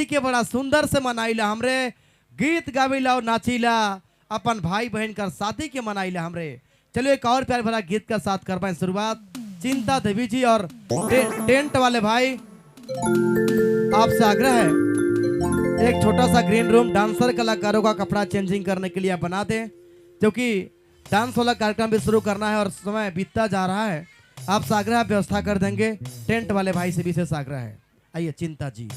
शादी के बड़ा सुंदर से मनाइला हमरे, गीत गाविला और नाचिला, अपन भाई बहन कर शादी के मनाइला हमरे। चलो एक और प्यार भरा गीत का साथ कर पाए शुरुआत। चिंता देवी जी और टेंट वाले भाई, आपसे आग्रह है एक छोटा सा ग्रीन रूम डांसर कलाकारों का कपड़ा चेंजिंग करने के लिए आप बना दें, क्योंकि डांस वाला कार्यक्रम भी शुरू करना है और समय बीतता जा रहा है। आपसे आग्रह व्यवस्था कर देंगे, टेंट वाले भाई से विशेष आग्रह है। आइए चिंता जी।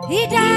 He died.